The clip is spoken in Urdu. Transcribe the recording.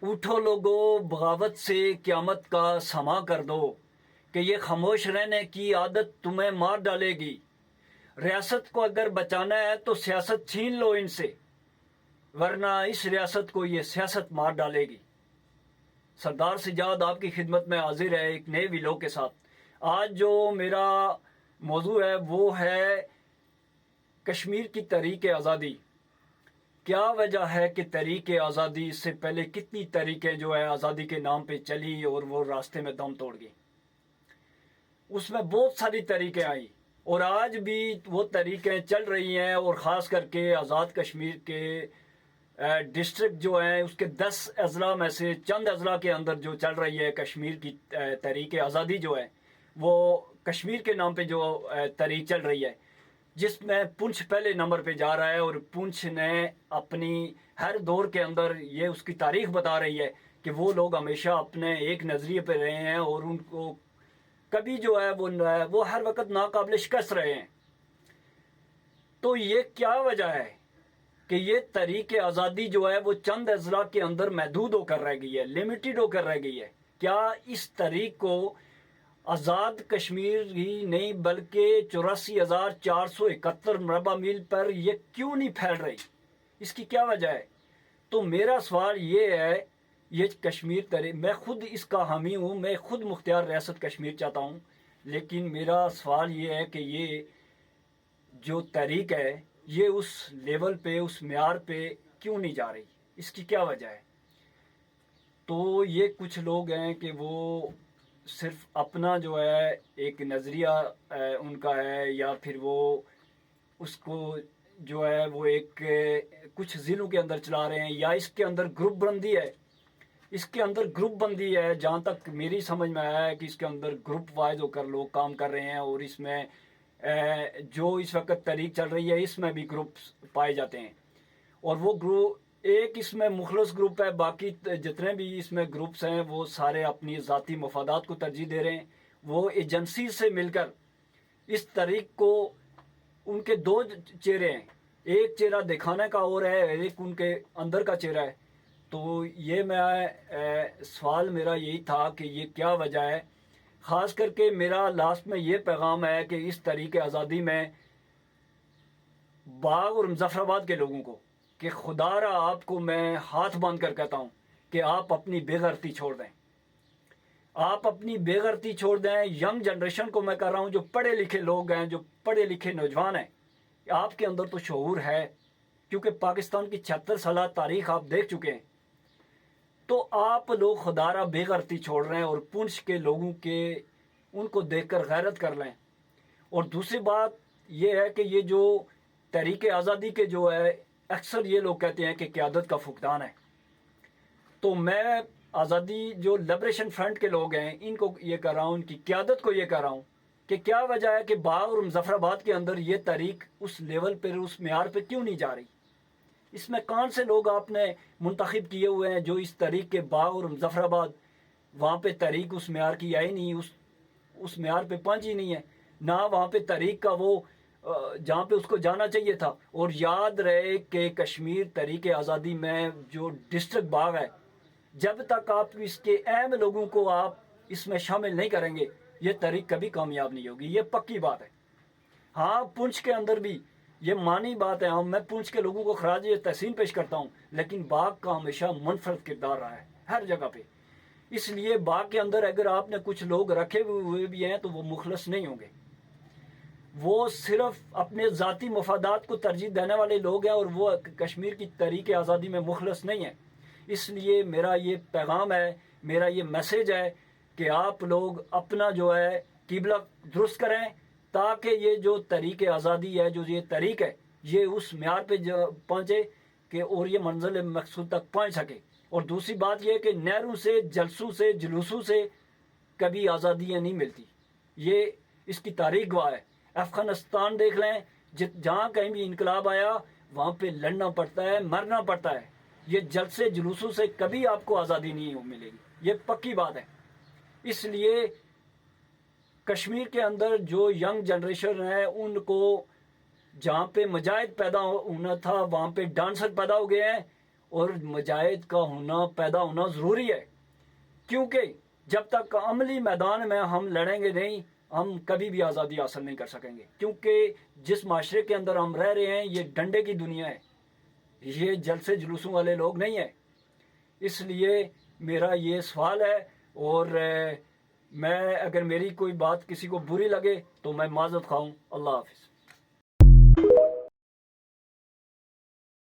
اٹھو لوگو بغاوت سے قیامت کا سما کر دو کہ یہ خاموش رہنے کی عادت تمہیں مار ڈالے گی۔ ریاست کو اگر بچانا ہے تو سیاست چھین لو ان سے، ورنہ اس ریاست کو یہ سیاست مار ڈالے گی۔ سردار سجاد آپ کی خدمت میں حاضر ہے ایک نئے ویڈیو کے ساتھ۔ آج جو میرا موضوع ہے وہ ہے کشمیر کی تحریک آزادی۔ کیا وجہ ہے کہ تحریک آزادی اس سے پہلے کتنی تحریکیں جو ہے آزادی کے نام پہ چلی اور وہ راستے میں دم توڑ گئی؟ اس میں بہت ساری تحریکیں آئی اور آج بھی وہ تحریکیں چل رہی ہیں، اور خاص کر کے آزاد کشمیر کے ڈسٹرکٹ جو ہیں اس کے 10 اضلاع میں سے چند اضلاع کے اندر جو چل رہی ہے کشمیر کی تحریک آزادی جو ہے، وہ کشمیر کے نام پہ جو تحریک چل رہی ہے، جس میں پونچھ پہلے نمبر پہ جا رہا ہے۔ اور پونچھ نے اپنی ہر دور کے اندر یہ اس کی تاریخ بتا رہی ہے کہ وہ لوگ ہمیشہ اپنے ایک نظریے پہ رہے ہیں اور ان کو کبھی جو ہے وہ ہر وقت ناقابل شکست رہے ہیں۔ تو یہ کیا وجہ ہے کہ یہ تحریک آزادی جو ہے وہ چند اضلاع کے اندر محدود ہو کر رہ گئی ہے، لمیٹڈ ہو کر رہ گئی ہے؟ کیا اس تحریک کو آزاد کشمیر ہی نہیں بلکہ 84,471 مربع میل پر یہ کیوں نہیں پھیل رہی؟ اس کی کیا وجہ ہے؟ تو میرا سوال یہ ہے، یہ کشمیر تحریک، میں خود اس کا حامی ہوں، میں خود مختار ریاست کشمیر چاہتا ہوں، لیکن میرا سوال یہ ہے کہ یہ جو تحریک ہے یہ اس لیول پہ، اس معیار پہ کیوں نہیں جا رہی؟ اس کی کیا وجہ ہے؟ تو یہ کچھ لوگ ہیں کہ وہ صرف اپنا جو ہے ایک نظریہ ان کا ہے، یا پھر وہ اس کو جو ہے وہ ایک کچھ ضلعوں کے اندر چلا رہے ہیں، یا اس کے اندر گروپ بندی ہے۔ اس کے اندر گروپ بندی ہے، جہاں تک میری سمجھ میں آیا ہے کہ اس کے اندر گروپ وائز ہو کر لوگ کام کر رہے ہیں، اور اس میں جو اس وقت تحریک چل رہی ہے اس میں بھی گروپس پائے جاتے ہیں۔ اور وہ گروپ ایک اس میں مخلص گروپ ہے، باقی جتنے بھی اس میں گروپس ہیں وہ سارے اپنی ذاتی مفادات کو ترجیح دے رہے ہیں۔ وہ ایجنسی سے مل کر اس تحریک کو، ان کے دو چہرے ہیں، ایک چہرہ دکھانے کا اور ہے، ایک ان کے اندر کا چہرہ ہے۔ تو یہ سوال میرا یہی تھا کہ یہ کیا وجہ ہے؟ خاص کر کے میرا لاسٹ میں یہ پیغام ہے کہ اس تحریک آزادی میں باغ اور مظفر آباد کے لوگوں کو کہ خدا را آپ کو میں ہاتھ باندھ کر کہتا ہوں کہ آپ اپنی بے غیرتی چھوڑ دیں، آپ اپنی بے غیرتی چھوڑ دیں۔ ینگ جنریشن کو میں کہہ رہا ہوں، جو پڑھے لکھے لوگ ہیں، جو پڑھے لکھے نوجوان ہیں، آپ کے اندر تو شعور ہے، کیونکہ پاکستان کی 76 سالہ تاریخ آپ دیکھ چکے ہیں۔ تو آپ لوگ خدا را بے غیرتی چھوڑ رہے ہیں، اور پونچھ کے لوگوں کے ان کو دیکھ کر غیرت کر لیں۔ اور دوسری بات یہ ہے کہ یہ جو تحریک آزادی کے جو ہے اکثر یہ لوگ کہتے ہیں کہ قیادت کا فقدان ہے۔ تو میں آزادی جو لبریشن فرنٹ کے لوگ ہیں ان کو یہ کہہ رہا ہوں، ان کی قیادت کو یہ کہہ رہا ہوں کہ کیا وجہ ہے کہ باغ اور مظفر آباد کے اندر یہ تحریک اس لیول پہ، اس معیار پہ کیوں نہیں جا رہی؟ اس میں کون سے لوگ آپ نے منتخب کیے ہوئے ہیں جو اس تحریک کے باغ اور مظفر آباد، وہاں پہ تحریک اس معیار کی آئی نہیں، اس معیار پہ پہنچی نہیں ہے، نہ وہاں پہ تحریک کا وہ جہاں پہ اس کو جانا چاہیے تھا۔ اور یاد رہے کہ کشمیر تحریک آزادی میں جو ڈسٹرکٹ باغ ہے، جب تک آپ اس کے اہم لوگوں کو آپ اس میں شامل نہیں کریں گے یہ تحریک کبھی کامیاب نہیں ہوگی، یہ پکی بات ہے۔ ہاں، پونچھ کے اندر بھی یہ مانی بات ہے، میں پونچھ کے لوگوں کو خراج تحسین پیش کرتا ہوں، لیکن باغ کا ہمیشہ منفرد کردار رہا ہے ہر جگہ پہ۔ اس لیے باغ کے اندر اگر آپ نے کچھ لوگ رکھے ہوئے بھی ہیں تو وہ مخلص نہیں ہوں گے، وہ صرف اپنے ذاتی مفادات کو ترجیح دینے والے لوگ ہیں، اور وہ کشمیر کی تحریک آزادی میں مخلص نہیں ہیں۔ اس لیے میرا یہ پیغام ہے، میرا یہ میسج ہے کہ آپ لوگ اپنا جو ہے قبلہ درست کریں، تاکہ یہ جو تحریک آزادی ہے، جو یہ تحریک ہے، یہ اس معیار پہ پہنچے کہ اور یہ منزل مقصود تک پہنچ سکے۔ اور دوسری بات یہ کہ نہروں سے، جلسوں سے، جلوسوں سے کبھی آزادیاں نہیں ملتی، یہ اس کی تاریخ گواہ ہے۔ افغانستان دیکھ لیں، جہاں کہیں بھی انقلاب آیا وہاں پہ لڑنا پڑتا ہے، مرنا پڑتا ہے۔ یہ جلسے جلوسوں سے کبھی آپ کو آزادی نہیں ملے گی، یہ پکی بات ہے۔ اس لیے کشمیر کے اندر جو ینگ جنریشن ہے ان کو جہاں پہ مجاہد پیدا ہونا تھا وہاں پہ ڈانسر پیدا ہو گئے ہیں، اور مجاہد کا ہونا پیدا ہونا ضروری ہے، کیونکہ جب تک عملی میدان میں ہم لڑیں گے نہیں ہم کبھی بھی آزادی حاصل نہیں کر سکیں گے، کیونکہ جس معاشرے کے اندر ہم رہ رہے ہیں یہ ڈنڈے کی دنیا ہے، یہ جلسے جلوسوں والے لوگ نہیں ہیں۔ اس لیے میرا یہ سوال ہے، اور میں اگر میری کوئی بات کسی کو بری لگے تو میں معذرت خواہ ہوں۔ اللہ حافظ۔